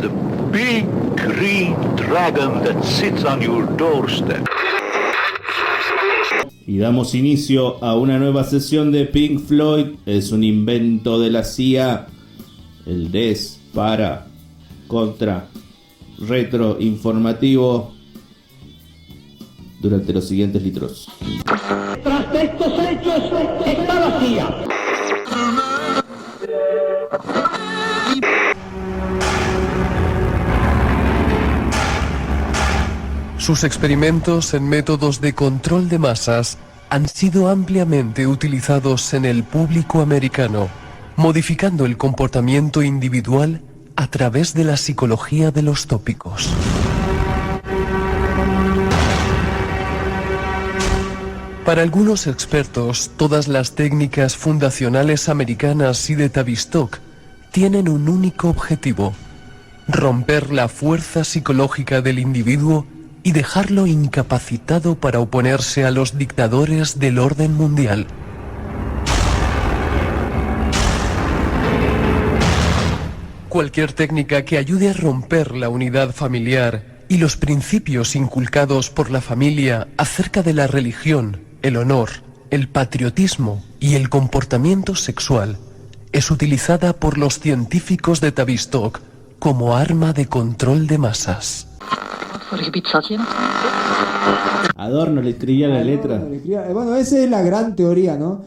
the big green dragon that sits on your doorstep. Y damos inicio a una nueva sesión de Pink Floyd. Es un invento de la CIA. El des, para, contra, retro, informativo. Durante los siguientes litros. Tras de estos hechos está la CIA. Sus experimentos en métodos de control de masas han sido ampliamente utilizados en el público americano, modificando el comportamiento individual a través de la psicología de los tópicos. Para algunos expertos, todas las técnicas fundacionales americanas y de Tavistock tienen un único objetivo: romper la fuerza psicológica del individuo y dejarlo incapacitado para oponerse a los dictadores del orden mundial. Cualquier técnica que ayude a romper la unidad familiar y los principios inculcados por la familia acerca de la religión, el honor, el patriotismo y el comportamiento sexual es utilizada por los científicos de Tavistock como arma de control de masas. Adorno le escribía la letra. Bueno, esa es la gran teoría, ¿no?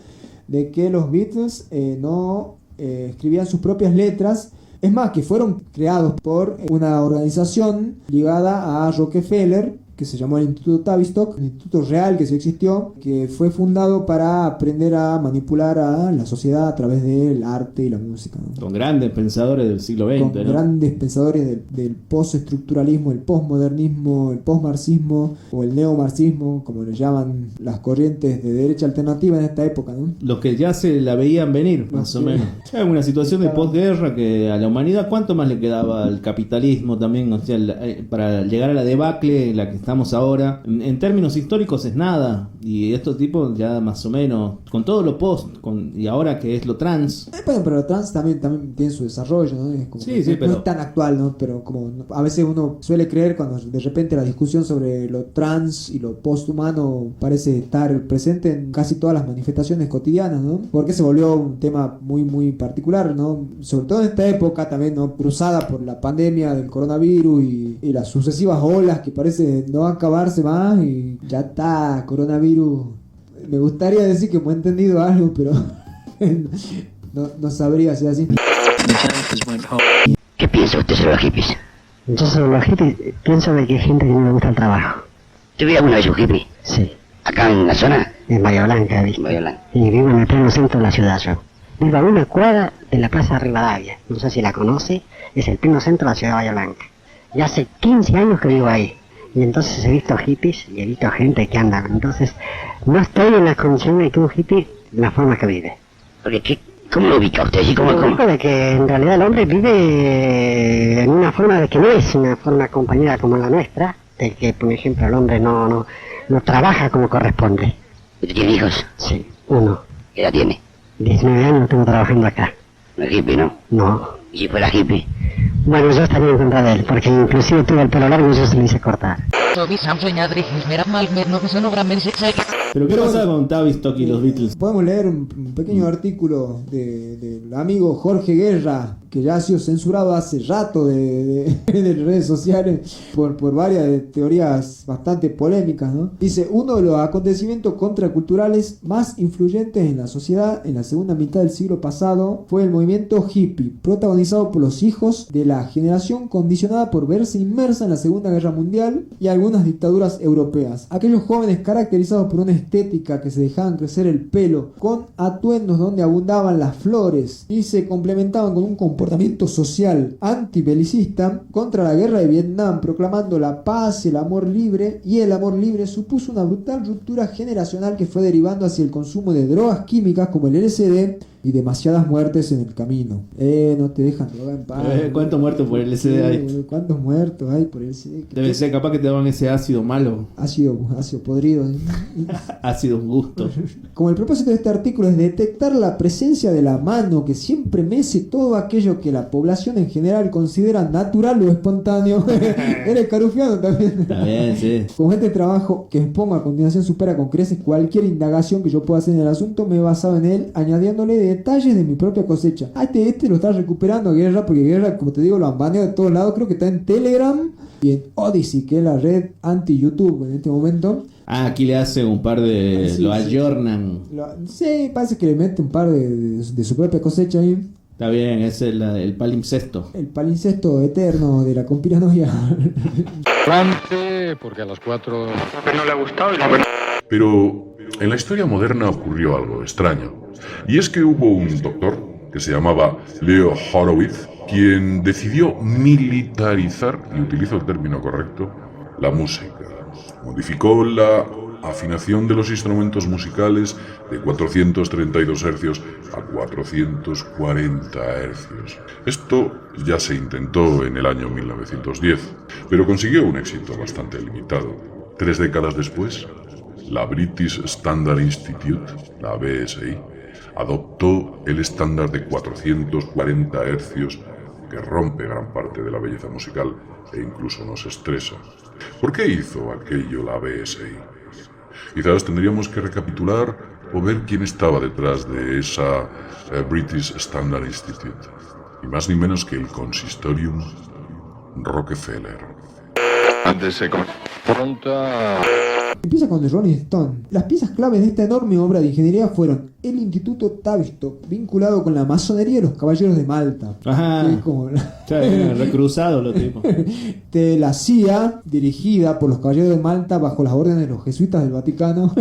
De que los Beatles no escribían sus propias letras. Es más, que fueron creados por una organización ligada a Rockefeller, que se llamó el Instituto Tavistock, el instituto real que sí existió, que fue fundado para aprender a manipular a la sociedad a través del arte y la música, ¿no? Con grandes pensadores del siglo XX, con ¿no? Grandes pensadores del postestructuralismo, el posmodernismo, el posmarxismo o el neomarxismo, como le llaman las corrientes de derecha alternativa en esta época, ¿no? Los que ya se la veían venir, más o menos. Era una situación de posguerra que a la humanidad, ¿cuánto más le quedaba al capitalismo también? O sea, para llegar a la debacle, la que estamos ahora, en términos históricos es nada, y estos tipos ya más o menos, con todo lo post, y ahora que es lo trans. Bueno, pero lo trans también tiene su desarrollo, ¿no? Es como sí, no es tan actual, ¿no? Pero como a veces uno suele creer cuando de repente la discusión sobre lo trans y lo posthumano parece estar presente en casi todas las manifestaciones cotidianas, ¿no? Porque se volvió un tema muy, muy particular, ¿no? Sobre todo en esta época también, ¿no? Cruzada por la pandemia del coronavirus y las sucesivas olas que parece no van a acabarse más y ya está, coronavirus. Me gustaría decir que hemos entendido algo, pero no sabría si es así. ¿Qué piensa usted sobre los hippies? Yo sobre los hippies pienso de que hay gente que no le gusta el trabajo. ¿Tú alguna vez un hippie? Sí. ¿Acá en la zona? En Bahía Blanca, ¿viste? Bahía Blanca. Y vivo en el pleno centro de la ciudad yo. Vivo a una cuadra de la Plaza Rivadavia. No sé si la conoce. Es el pleno centro de la ciudad de Bahía Blanca. Y hace 15 años que vivo ahí. Y entonces he visto hippies y he visto gente que anda. Entonces no estoy en las condiciones de que un hippie, la forma que vive. Porque ¿cómo lo ubica usted? ¿Sí? ¿Cómo? De que en realidad el hombre vive en una forma de que no es una forma compañera como la nuestra, de que por ejemplo el hombre no trabaja como corresponde. ¿Usted tiene hijos? Sí, uno. ¿Qué edad tiene? 19 años tengo trabajando acá. No es hippie, ¿no? No. ¿Y si fuera hippie? Bueno, yo estaría en contra de él, porque inclusive tuve el pelo largo y yo se lo hice cortar. ¿Pero qué pasa con Tavistock y los Beatles? Podemos leer un pequeño artículo del amigo Jorge Guerra, que ya ha sido censurado hace rato de redes sociales por varias teorías bastante polémicas, ¿no? Dice: uno de los acontecimientos contraculturales más influyentes en la sociedad en la segunda mitad del siglo pasado fue el movimiento hippie, protagonizado por los hijos de la generación condicionada por verse inmersa en la Segunda Guerra Mundial y algunas dictaduras europeas. Aquellos jóvenes caracterizados por una estética que se dejaban crecer el pelo, con atuendos donde abundaban las flores y se complementaban con un comportamiento social antibelicista contra la guerra de Vietnam, proclamando la paz, el amor libre, y el amor libre supuso una brutal ruptura generacional que fue derivando hacia el consumo de drogas químicas como el LSD, y demasiadas muertes en el camino. No te dejan drogar en paz. ¿Cuántos muertos por el LSD hay? Boludo, ¿cuántos muertos hay por el LSD? Debe ser capaz que te daban ese ácido malo. Ácido podrido. Ácido gusto. Como el propósito de este artículo es detectar la presencia de la mano que siempre mece todo aquello que la población en general considera natural o espontáneo. Eres carufiano también. Está bien, sí. Como este trabajo que expongo a continuación supera con creces cualquier indagación que yo pueda hacer en el asunto, me he basado en él añadiéndole detalles de mi propia cosecha. Este lo está recuperando Guerra, porque Guerra, como te digo, lo han baneado de todos lados. Creo que está en Telegram y en Odyssey, que es la red anti-YouTube en este momento. Aquí le hace un par de... Sí, lo sí. ayornan. Sí, parece que le mete un par de su propia cosecha ahí. Está bien, es el palimpsesto. El palincesto eterno de la conspiranoia. Porque a las 4... Pero en la historia moderna ocurrió algo extraño. Y es que hubo un doctor que se llamaba Leo Horowitz, quien decidió militarizar, y utilizo el término correcto, la música. Modificó la afinación de los instrumentos musicales de 432 hercios a 440 hercios. Esto ya se intentó en el año 1910, pero consiguió un éxito bastante limitado. 3 décadas después, la British Standard Institute, la BSI, adoptó el estándar de 440 hercios que rompe gran parte de la belleza musical e incluso nos estresa. ¿Por qué hizo aquello la BSI? Quizás tendríamos que recapitular o ver quién estaba detrás de esa British Standard Institute. Ni más ni menos que el Consistorium Rockefeller. Antes se confronta... Empieza con The Rolling Stone. Las piezas claves de esta enorme obra de ingeniería fueron el Instituto Tavistock, vinculado con la masonería de los Caballeros de Malta. Ajá. Que es como Recruzado los tipos. de la CIA, dirigida por los Caballeros de Malta bajo las órdenes de los jesuitas del Vaticano.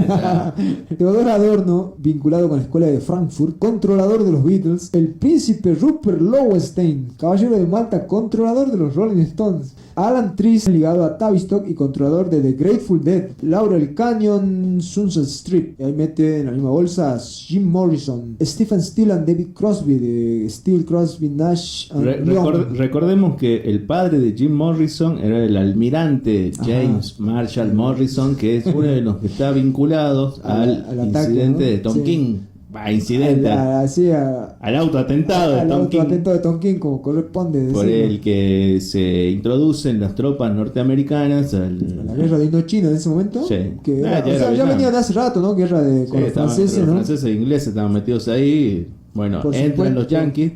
Teodoro Adorno, vinculado con la Escuela de Frankfurt, controlador de los Beatles. El príncipe Rupert Lowenstein, Caballero de Malta, controlador de los Rolling Stones. Alan Trice, ligado a Tavistock y controlador de The Grateful Dead. Laurel Canyon, Sunset Strip. Ahí mete en la misma bolsa a Jim Morrison, Stephen Steele and David Crosby, de Steele, Crosby, Nash and Young. Recordemos que el padre de Jim Morrison era el almirante James Marshall Morrison, que es uno de los que está vinculados al ataque, incidente, ¿no? de Tonkin. Sí. Incidente. Al autoatentado de al Tonkin. autoatentado de Tonkin, como corresponde Por decirlo. el que se introducen las tropas norteamericanas La guerra de Indochina en ese momento. Sí. Que Ah, ya venía de hace rato, ¿no? Guerra con los franceses, los ¿no? franceses e ingleses estaban metidos ahí. Bueno, Por entran supuesto. los yankees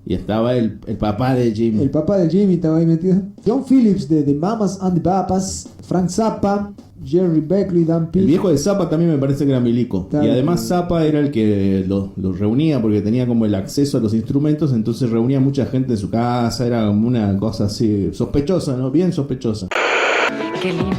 y estaba el papá de Jim. El papá de Jimmy estaba ahí metido. John Phillips de The Mamas and the Papas. Frank Zappa. Jerry Beckley, Dan El Peake. viejo de Zappa también me parece que era milico. Claro. Y además Zappa era el que los reunía porque tenía como el acceso a los instrumentos, entonces reunía mucha gente en su casa, era como una cosa así sospechosa, ¿no? Bien sospechosa. Qué lindo.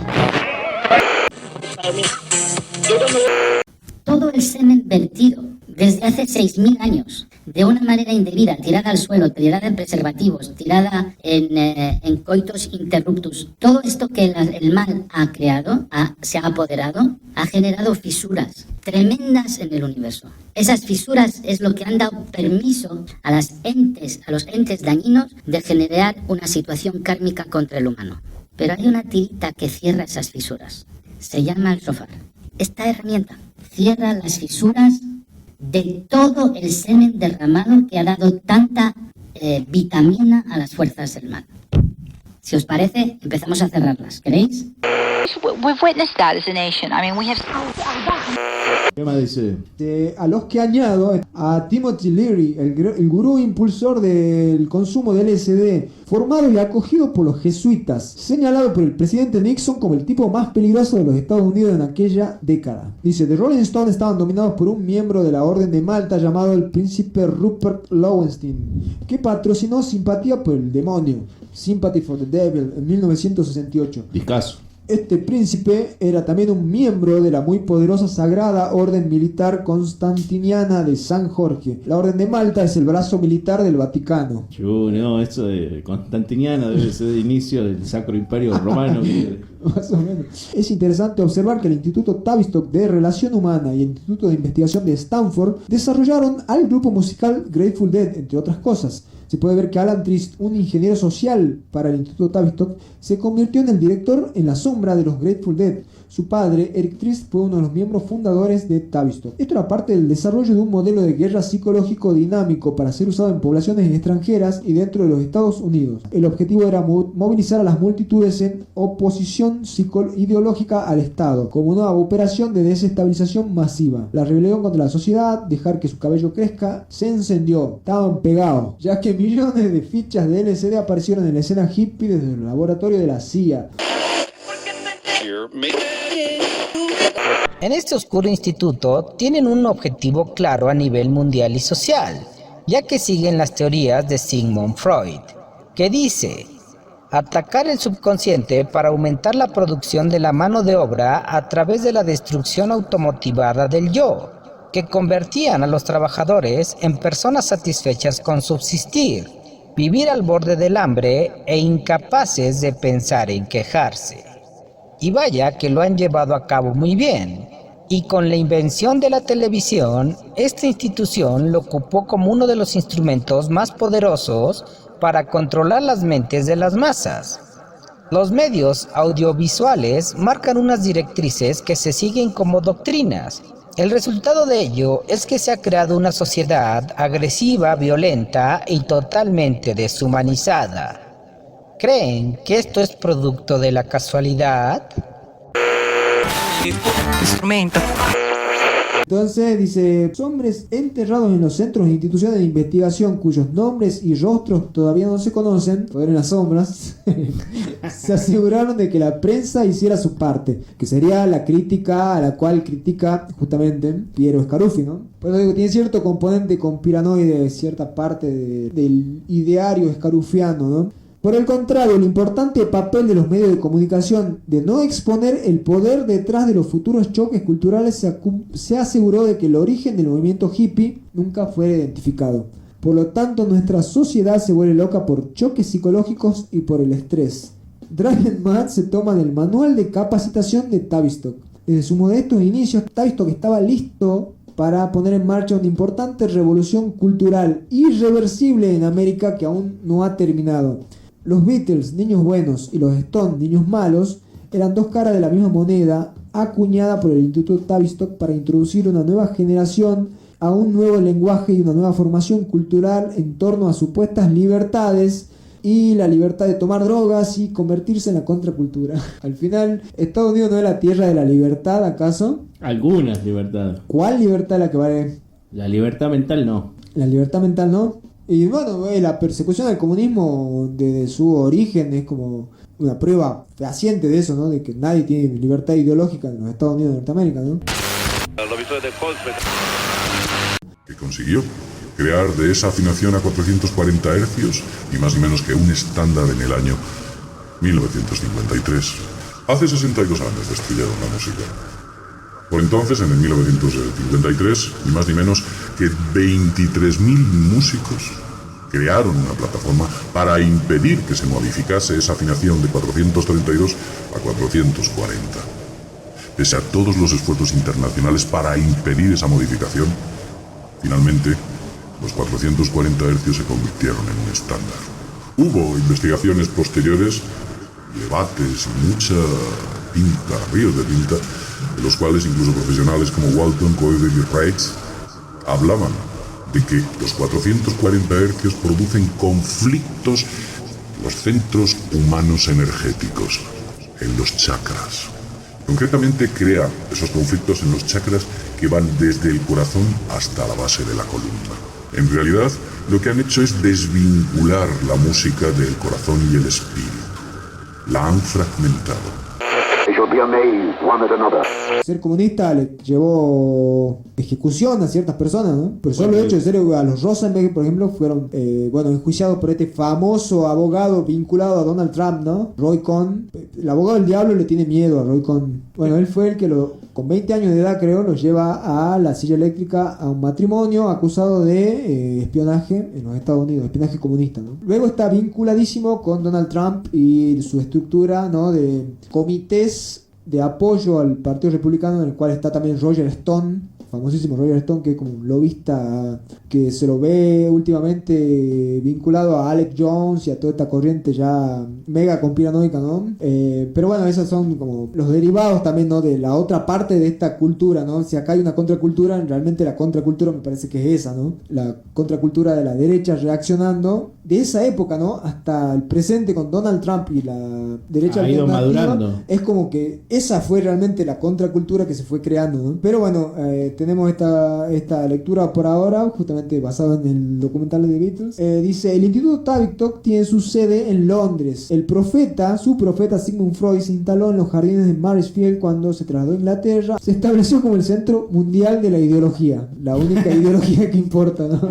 Todo el semen vertido desde hace 6.000 años, de una manera indebida, tirada al suelo, tirada en preservativos, tirada en coitus interruptus, todo esto que el mal ha creado, se ha apoderado, ha generado fisuras tremendas en el universo. Esas fisuras es lo que han dado permiso a los entes dañinos de generar una situación kármica contra el humano. Pero hay una tirita que cierra esas fisuras. Se llama el shofar. Esta herramienta cierra las fisuras de todo el semen derramado que ha dado tanta vitamina a las fuerzas del mal. Si os parece, empezamos a cerrarlas. ¿Queréis? We've witnessed that as a nation. I mean, we have... ¿Qué más dice? A los que añado a Timothy Leary, el gurú impulsor del consumo de LSD, formado y acogido por los jesuitas, señalado por el presidente Nixon como el tipo más peligroso de los Estados Unidos en aquella década. Dice, The Rolling Stones estaban dominados por un miembro de la Orden de Malta llamado el príncipe Rupert Lowenstein, que patrocinó Simpatía por el Demonio, Sympathy for the Devil, en 1968. Discaso. Este príncipe era también un miembro de la muy poderosa Sagrada Orden Militar Constantiniana de San Jorge. La Orden de Malta es el brazo militar del Vaticano. No, eso de Constantiniana debe ser de inicio del Sacro Imperio Romano. Más o menos. Es interesante observar que el Instituto Tavistock de Relación Humana y el Instituto de Investigación de Stanford desarrollaron al grupo musical Grateful Dead, entre otras cosas. Se puede ver que Alan Trist, un ingeniero social para el Instituto Tavistock, se convirtió en el director en la sombra de los Grateful Dead. Su padre, Eric Trist, fue uno de los miembros fundadores de Tavistock. Esto era parte del desarrollo de un modelo de guerra psicológico dinámico para ser usado en poblaciones extranjeras y dentro de los Estados Unidos. El objetivo era movilizar a las multitudes en oposición ideológica al Estado, como una operación de desestabilización masiva. La rebelión contra la sociedad, dejar que su cabello crezca, se encendió. Estaban pegados, ya que millones de fichas de LSD aparecieron en la escena hippie desde el laboratorio de la CIA. En este oscuro instituto tienen un objetivo claro a nivel mundial y social, ya que siguen las teorías de Sigmund Freud, que dice: atacar el subconsciente para aumentar la producción de la mano de obra a través de la destrucción automotivada del yo, que convertían a los trabajadores en personas satisfechas con subsistir, vivir al borde del hambre e incapaces de pensar en quejarse. Y vaya que lo han llevado a cabo muy bien. Y con la invención de la televisión, esta institución lo ocupó como uno de los instrumentos más poderosos para controlar las mentes de las masas. Los medios audiovisuales marcan unas directrices que se siguen como doctrinas. El resultado de ello es que se ha creado una sociedad agresiva, violenta y totalmente deshumanizada. ¿Creen que esto es producto de la casualidad? Entonces dice: hombres enterrados en los centros e instituciones de investigación cuyos nombres y rostros todavía no se conocen, poder en las sombras, se aseguraron de que la prensa hiciera su parte, que sería la crítica a la cual critica justamente Piero Scaruffi, ¿no? Por eso digo, tiene cierto componente conspiranoide, cierta parte del ideario scaruffiano, ¿no? Por el contrario, el importante papel de los medios de comunicación de no exponer el poder detrás de los futuros choques culturales se aseguró de que el origen del movimiento hippie nunca fuera identificado. Por lo tanto, nuestra sociedad se vuelve loca por choques psicológicos y por el estrés. Drive Mad se toma del manual de capacitación de Tavistock. Desde sus modestos inicios, Tavistock estaba listo para poner en marcha una importante revolución cultural irreversible en América que aún no ha terminado. Los Beatles, niños buenos, y los Stones, niños malos, eran dos caras de la misma moneda, acuñada por el Instituto Tavistock para introducir una nueva generación a un nuevo lenguaje y una nueva formación cultural en torno a supuestas libertades y la libertad de tomar drogas y convertirse en la contracultura. Al final, ¿Estados Unidos no es la tierra de la libertad, acaso? Algunas libertades. ¿Cuál libertad es la que vale? La libertad mental no. La libertad mental no. Y bueno, la persecución del comunismo desde su origen es como una prueba fehaciente de eso, ¿no? De que nadie tiene libertad ideológica en los Estados Unidos de Norteamérica, ¿no? Que consiguió crear de esa afinación a 440 Hz ni más ni menos que un estándar en el año 1953. Hace 62 años destruyeron la música. Por entonces, en el 1953, ni más ni menos que 23.000 músicos crearon una plataforma para impedir que se modificase esa afinación de 432 a 440. Pese a todos los esfuerzos internacionales para impedir esa modificación, finalmente los 440 Hz se convirtieron en un estándar. Hubo investigaciones posteriores, debates y mucha tinta, ríos de tinta, de los cuales incluso profesionales como Walton, Coider y Reitz hablaban de que los 440 Hz producen conflictos en los centros humanos energéticos, en los chakras. Concretamente crea esos conflictos en los chakras que van desde el corazón hasta la base de la columna. En realidad, lo que han hecho es desvincular la música del corazón y el espíritu. La han fragmentado. Ser comunista le llevó ejecución a ciertas personas, ¿no? Por solo el hecho de ser a los Rosenberg, por ejemplo, fueron enjuiciados por este famoso abogado vinculado a Donald Trump, ¿no? Roy Cohn. El abogado del diablo le tiene miedo a Roy Cohn. Bueno, él fue el que con 20 años de edad, creo, lo lleva a la silla eléctrica a un matrimonio acusado de espionaje en los Estados Unidos, espionaje comunista, ¿no? Luego está vinculadísimo con Donald Trump y su estructura, ¿no?, de comités de apoyo al Partido Republicano, en el cual está también Roger Stone, famosísimo Roger Stone, que es como un lobista que se lo ve últimamente vinculado a Alex Jones y a toda esta corriente ya mega conspiranoica, ¿no? Pero bueno, esos son como los derivados también, ¿no?, de la otra parte de esta cultura, ¿no? Si acá hay una contracultura, realmente la contracultura me parece que es esa, ¿no? La contracultura de la derecha reaccionando de esa época, ¿no?, hasta el presente con Donald Trump y la derecha ha ido madurando. Es como que esa fue realmente la contracultura que se fue creando, ¿no? Pero bueno, tenemos esta lectura por ahora, justamente basada en el documental de The Beatles. Dice: el Instituto Tavistock tiene su sede en Londres. Su profeta Sigmund Freud se instaló en los jardines de Maresfield cuando se trasladó a Inglaterra. Se estableció como el centro mundial de la ideología, la única ideología que importa, ¿no?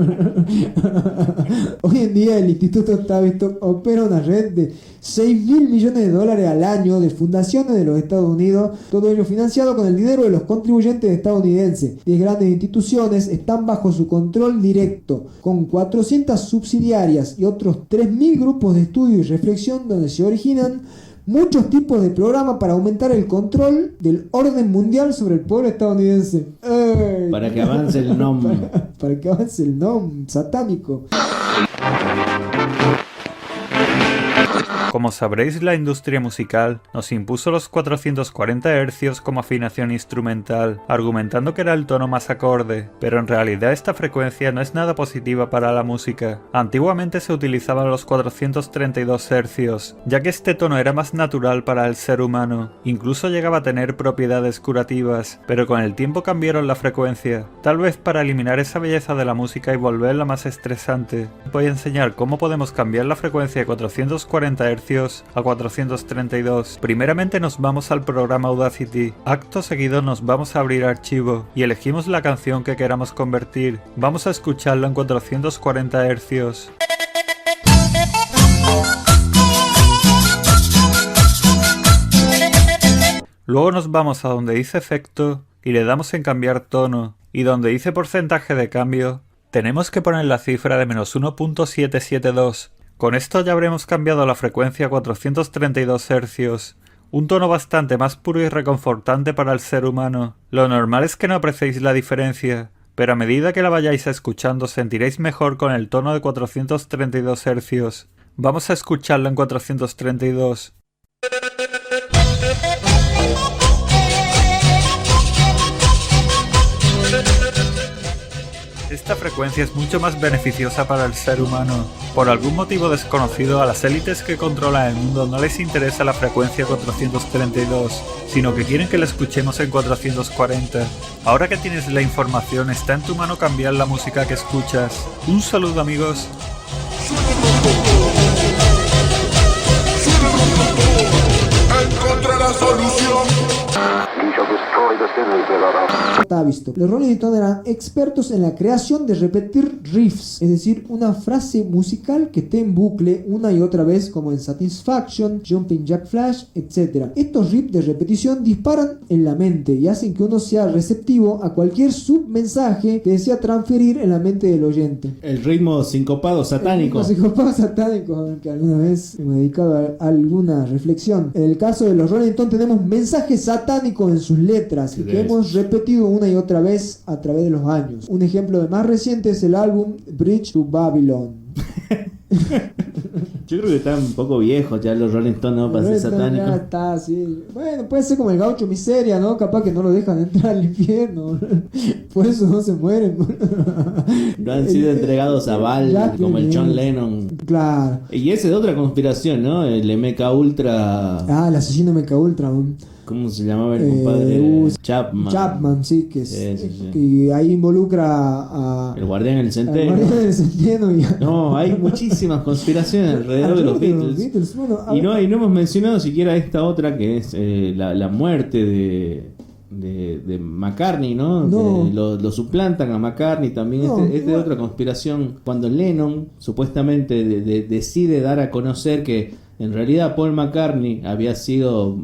Hoy en día el Instituto Tavistock opera una red de $6.000 millones al año de fundaciones de los Estados Unidos, todo ello financiado con el dinero de los contribuyentes estadounidenses. 10 grandes instituciones están bajo su control directo, con 400 subsidiarias y otros 3.000 grupos de estudio y reflexión donde se originan muchos tipos de programas para aumentar el control del orden mundial sobre el pueblo estadounidense. Para que avance el nombre. Para que avance el nombre satánico. Como sabréis, la industria musical nos impuso los 440 Hz como afinación instrumental, argumentando que era el tono más acorde, pero en realidad esta frecuencia no es nada positiva para la música. Antiguamente se utilizaban los 432 Hz, ya que este tono era más natural para el ser humano, incluso llegaba a tener propiedades curativas, pero con el tiempo cambiaron la frecuencia, tal vez para eliminar esa belleza de la música y volverla más estresante. Voy a enseñar cómo podemos cambiar la frecuencia de 440 Hz a 432. Primeramente nos vamos al programa Audacity. Acto seguido nos vamos a abrir archivo y elegimos la canción que queramos convertir. Vamos a escucharla en 440 Hz. Luego nos vamos a donde dice efecto y le damos en cambiar tono, y donde dice porcentaje de cambio tenemos que poner la cifra de -1.772. Con esto ya habremos cambiado la frecuencia a 432 Hz, un tono bastante más puro y reconfortante para el ser humano. Lo normal es que no apreciéis la diferencia, pero a medida que la vayáis escuchando sentiréis mejor con el tono de 432 Hz. Vamos a escucharla en 432. Esta frecuencia es mucho más beneficiosa para el ser humano. Por algún motivo desconocido, a las élites que controlan el mundo no les interesa la frecuencia 432, sino que quieren que la escuchemos en 440. Ahora que tienes la información, está en tu mano cambiar la música que escuchas. Un saludo, amigos. Encontré la solución. Tavistock. Los Rolling Stones eran expertos en la creación de repetir riffs, es decir, una frase musical que esté en bucle una y otra vez, como en Satisfaction, Jumping Jack Flash, etc. Estos riffs de repetición disparan en la mente y hacen que uno sea receptivo a cualquier submensaje que desea transferir en la mente del oyente. El ritmo sincopado satánico. El ritmo sincopado satánico, que alguna vez hemos dedicado a alguna reflexión. En el caso de los Rolling Stones tenemos mensajes satánicos en sus letras y que hemos repetido una y otra vez a través de los años. Un ejemplo de más reciente es el álbum Bridge to Babylon. Yo creo que están un poco viejos ya los Rolling Stones, ¿no? Para ser satánicos. Ya está, sí. Bueno, puede ser como el Gaucho Miseria, ¿no? Capaz que no lo dejan entrar al infierno. Por eso no se mueren. No han sido entregados a Val, como el John Lennon. Claro. Y ese de otra conspiración, ¿no? El MK Ultra. Ah, el asesino MK Ultra. ¿Cómo se llamaba el compadre? Chapman. Chapman, sí, que y ahí involucra a el guardián del centeno. El guardián del centeno No, hay muchísimas conspiraciones alrededor de los Beatles. Bueno, y no hemos mencionado siquiera esta otra que es la muerte de McCartney, ¿no? Lo suplantan a McCartney también. Es de otra conspiración. Cuando Lennon supuestamente decide dar a conocer que en realidad Paul McCartney había sido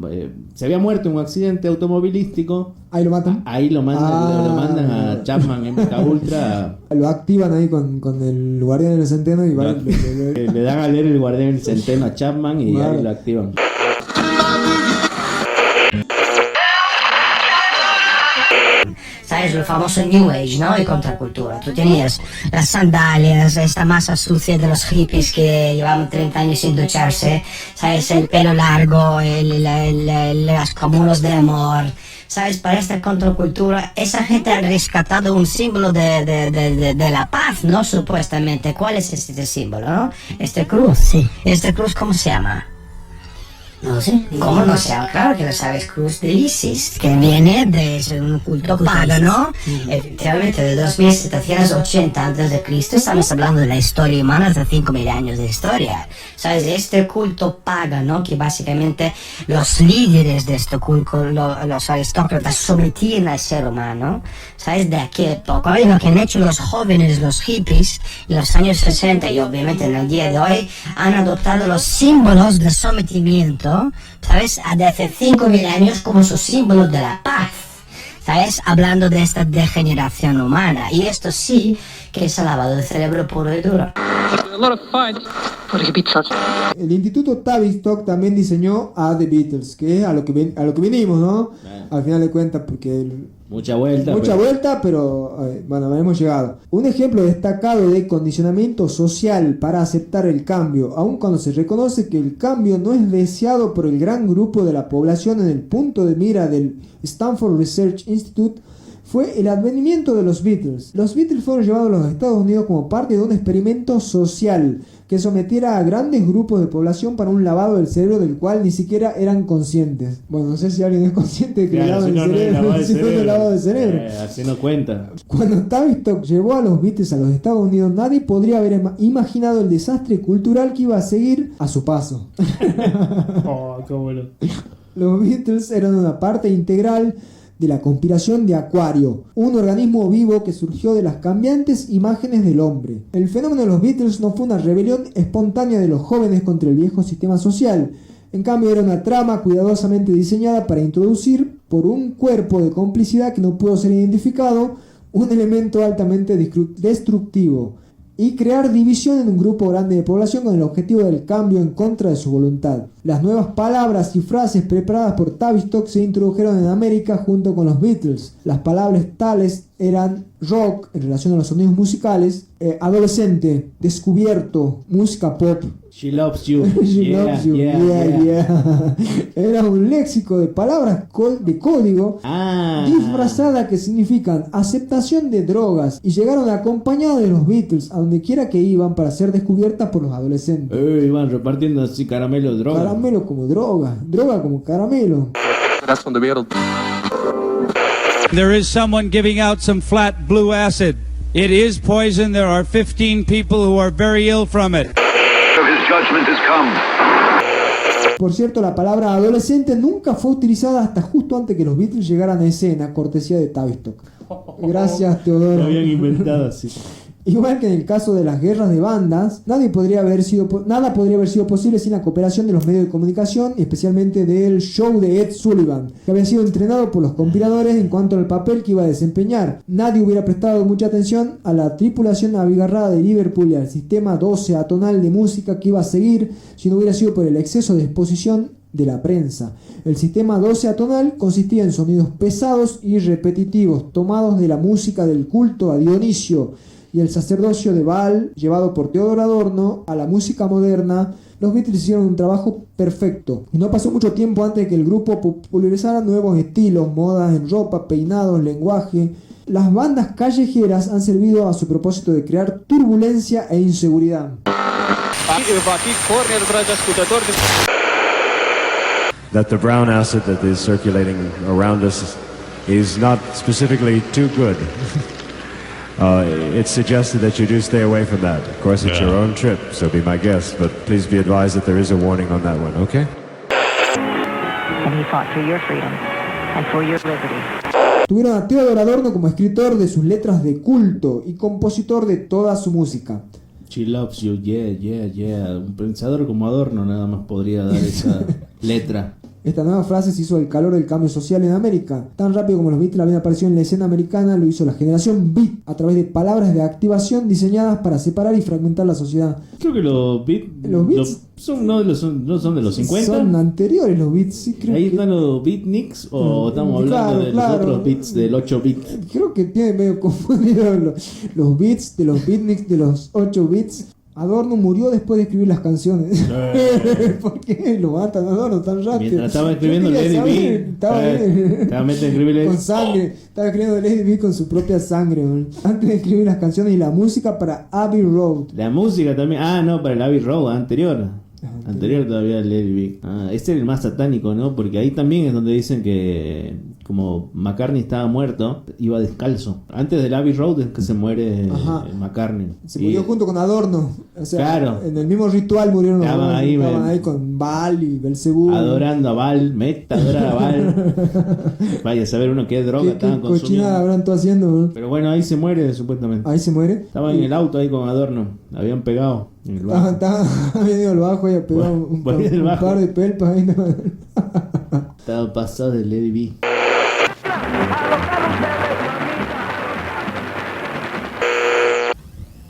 se había muerto en un accidente automovilístico. Ahí lo matan. Ahí lo mandan a Chapman en MK Ultra. Lo activan ahí con el guardián del centeno y le dan a leer el guardián del centeno a Chapman y ahí lo activan. ¿Sabes? El famoso New Age, ¿no? Y contracultura. Tú tenías las sandalias, esta masa sucia de los hippies que llevaban 30 años sin ducharse, ¿sabes? El pelo largo, las comunas de amor. ¿Sabes? Para esta contracultura, esa gente ha rescatado un símbolo de la paz, ¿no? Supuestamente. ¿Cuál es este símbolo, no? Este cruz. Sí. ¿Este cruz cómo se llama? No sé. ¿Cómo no sé? Claro que lo sabes, Cruz de Isis, que viene de un culto pagano, efectivamente de 2780 a.C. Estamos hablando de la historia humana de 5.000 años de historia. ¿Sabes? Este culto pagano, que básicamente los líderes de este culto, los aristócratas, sometían al ser humano. ¿Sabes? De aquí a poco. Lo que han hecho los jóvenes, los hippies, en los años 60 y obviamente en el día de hoy, han adoptado los símbolos de sometimiento, ¿sabes? De hace 5.000 años como sus símbolos de la paz, ¿sabes? Hablando de esta degeneración humana. Y esto sí que es lavado de cerebro puro y duro. El Instituto Tavistock también diseñó a The Beatles, que es a lo que vinimos, ¿no? Al final de cuentas, porque mucha vuelta, pero bueno, hemos llegado. Un ejemplo destacado de condicionamiento social para aceptar el cambio, aun cuando se reconoce que el cambio no es deseado por el gran grupo de la población en el punto de mira del Stanford Research Institute, fue el advenimiento de los Beatles. Los Beatles fueron llevados a los Estados Unidos como parte de un experimento social que sometiera a grandes grupos de población para un lavado del cerebro del cual ni siquiera eran conscientes. Bueno, no sé si alguien es consciente de que claro, el lavado del cerebro. Así no cuenta. Cuando Tavistock llevó a los Beatles a los Estados Unidos, nadie podría haber imaginado el desastre cultural que iba a seguir a su paso. Cómo no. Los Beatles eran una parte integral de la conspiración de Acuario, un organismo vivo que surgió de las cambiantes imágenes del hombre. El fenómeno de los Beatles no fue una rebelión espontánea de los jóvenes contra el viejo sistema social. En cambio, era una trama cuidadosamente diseñada para introducir, por un cuerpo de complicidad que no pudo ser identificado, un elemento altamente destructivo y crear división en un grupo grande de población con el objetivo del cambio en contra de su voluntad. Las nuevas palabras y frases preparadas por Tavistock se introdujeron en América junto con los Beatles. Las palabras tales eran rock, en relación a los sonidos musicales, adolescente, descubierto, música pop. She loves you. She loves you. Yeah. Era un léxico de palabras de código disfrazada que significan aceptación de drogas y llegaron acompañados de los Beatles a donde quiera que iban para ser descubiertas por los adolescentes. Iban repartiendo así caramelo de droga. Caramelo como droga como caramelo. That's from the Beatles. There is someone giving out some flat blue acid. It is poison. There are 15 people who are very ill from it. His judgment has come. Por cierto, la palabra adolescente nunca fue utilizada hasta justo antes que los Beatles llegaran a escena, cortesía de Tavistock. Gracias, Teodoro. Lo habían inventado así. Igual que en el caso de las guerras de bandas, nada podría haber sido posible sin la cooperación de los medios de comunicación, y especialmente del show de Ed Sullivan, que había sido entrenado por los compiladores en cuanto al papel que iba a desempeñar. Nadie hubiera prestado mucha atención a la tripulación abigarrada de Liverpool y al sistema 12 atonal de música que iba a seguir si no hubiera sido por el exceso de exposición de la prensa. El sistema 12 atonal consistía en sonidos pesados y repetitivos tomados de la música del culto a Dionisio y el sacerdocio de Baal, llevado por Teodoro Adorno a la música moderna. Los Beatles hicieron un trabajo perfecto. Y no pasó mucho tiempo antes de que el grupo popularizara nuevos estilos, modas en ropa, peinados, lenguaje. Las bandas callejeras han servido a su propósito de crear turbulencia e inseguridad. that the brown acid that is circulating around us is not specifically too good. It's suggested that you do stay away from that. Of course, it's your own trip, so be my guest, but please be advised that there is a warning on that one, okay? And he fought for your freedom and for your liberty. Tuvieron a Theodor Adorno como escritor de sus letras de culto y compositor de toda su música. She loves you, yeah, yeah, yeah. Un pensador como Adorno nada más podría dar esa letra. Esta nueva frase se hizo al calor del cambio social en América. Tan rápido como los Beatles habían aparecido en la escena americana, lo hizo la generación Beat a través de palabras de activación diseñadas para separar y fragmentar la sociedad. Creo que los Beats no son de los 50. Son anteriores los Beats, sí, creo. Ahí están los Beatniks o estamos hablando de los otros Beats del 8 bits. Creo que tiene medio confundido los Beats de los Beatniks de los 8 bits. Adorno murió después de escribir las canciones. ¿Por qué lo matan a Adorno tan rápido? Mientras estaba escribiendo Lady B. Estaba con sangre. Estaba escribiendo Lady B con su propia sangre, man. Antes de escribir las canciones y la música para Abbey Road. La música también. Ah, no, para el Abbey Road, anterior. Anterior todavía al Lady B. Este es el más satánico, ¿no? Porque ahí también es donde dicen que como McCartney estaba muerto, iba descalzo. Antes del Abbey Road es que se muere McCartney. Se murió junto con Adorno. O sea, claro. En el mismo ritual murieron. Estaban ahí con Baal y Belzebú. Adorando a Baal, adorar a Baal. Vaya a saber uno qué droga estaban consumiendo. Qué cochinada habrán todo haciendo, ¿no? Pero bueno, ahí se muere supuestamente. Ahí se muere. Estaba en el auto ahí con Adorno. Habían pegado en el bajo. Había ido al bajo y había pegado un par de pelpas ahí. ¿No? Estaba pasado de Lady B.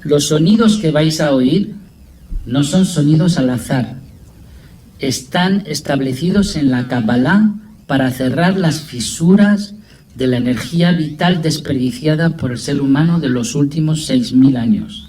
Los sonidos que vais a oír no son sonidos al azar. Están establecidos en la Kabbalah para cerrar las fisuras de la energía vital desperdiciada por el ser humano de los últimos 6.000 años.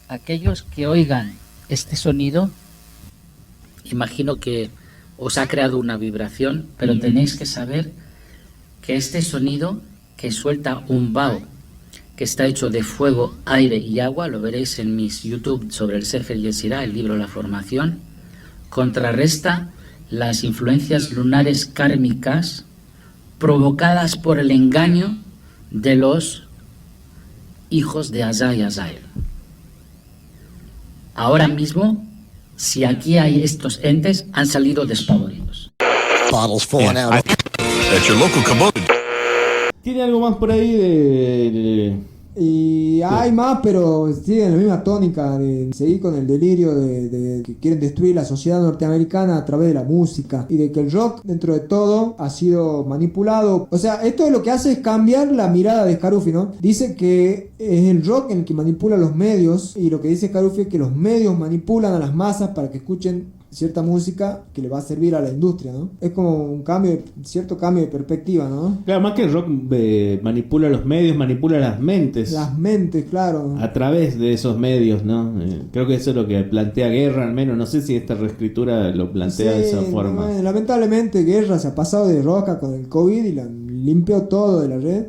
Aquellos que oigan este sonido, imagino que os ha creado una vibración, pero tenéis que saber que este sonido que suelta un bao, que está hecho de fuego, aire y agua, lo veréis en mis YouTube sobre el Sefer Yetzirah, el libro La Formación, contrarresta las influencias lunares kármicas provocadas por el engaño de los hijos de Azar y Azael. Ahora mismo, si aquí hay estos entes, han salido despavoridos. ¿Tiene algo más por ahí de Y hay más, pero siguen la misma tónica de seguir con el delirio de que quieren destruir la sociedad norteamericana a través de la música y de que el rock, dentro de todo, ha sido manipulado. O sea, esto lo que hace es cambiar la mirada de Scarufi, ¿no? Dice que es el rock el que manipula los medios, y lo que dice Scarufi es que los medios manipulan a las masas para que escuchen cierta música que le va a servir a la industria, ¿no? Es como un cierto cambio de perspectiva, ¿no? Claro, más que el rock manipula los medios, manipula las mentes. Las mentes, claro. A través de esos medios, ¿no? Creo que eso es lo que plantea Guerra, al menos. No sé si esta reescritura lo plantea de esa forma. Lamentablemente Guerra se ha pasado de rosca con el COVID y la limpió todo de la red.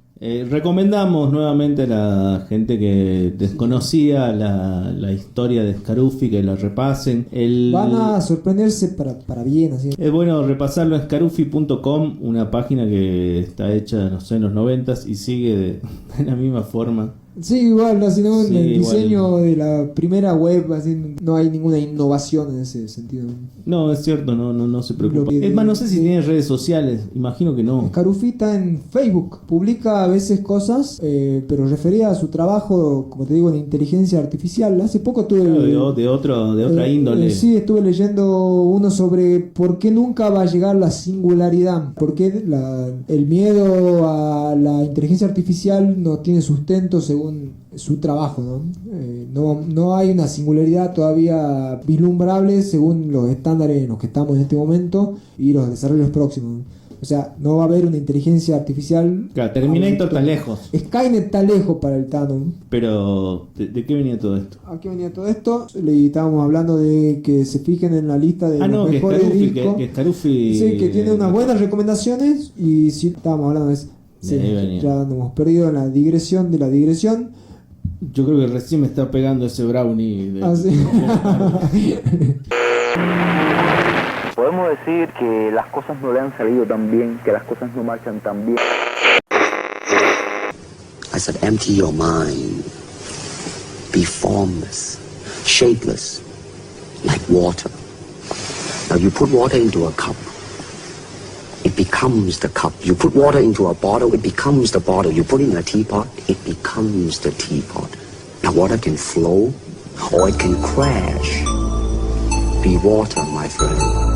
Recomendamos nuevamente a la gente que desconocía la historia de Scarufi que la repasen. Van a sorprenderse para bien. Así. Es bueno repasarlo en scarufi.com, una página que está hecha, no sé, en los 90s y sigue de la misma forma. Sí, igual, así, ¿no? Sí, el diseño de la primera web, así, no hay ninguna innovación en ese sentido. No, es cierto, no se preocupa. Es más, no sé si tiene redes sociales, imagino que no. Scarufi está en Facebook, publica a veces cosas, pero refería a su trabajo, como te digo, en inteligencia artificial. Hace poco tuve... de otra índole. Sí, estuve leyendo uno sobre por qué nunca va a llegar la singularidad, por qué el miedo a la inteligencia artificial no tiene sustento según su trabajo, ¿no? No hay una singularidad todavía vislumbrable según los estándares en los que estamos en este momento y los desarrollos próximos. O sea, no va a haber una inteligencia artificial. Claro, Terminator está lejos. Skynet está lejos para el Thanos. Pero, ¿de qué venía todo esto? ¿A qué venía todo esto? Le estábamos hablando de que se fijen en la lista de los que mejores discos. Que Staruffi... Sí, que tiene unas buenas recomendaciones. Y sí, estábamos hablando de eso. Sí, ya nos hemos perdido en la digresión de la digresión. Yo creo que recién me está pegando ese brownie. Sí. Podemos decir que las cosas no le han salido tan bien, que las cosas no marchan tan bien. I said, empty your mind. Be formless, shapeless, like water. Now you put water into a cup, it becomes the cup. You put water into a bottle, it becomes the bottle. You put it in a teapot, it becomes the teapot. Now water can flow or it can crash. Be water, my friend.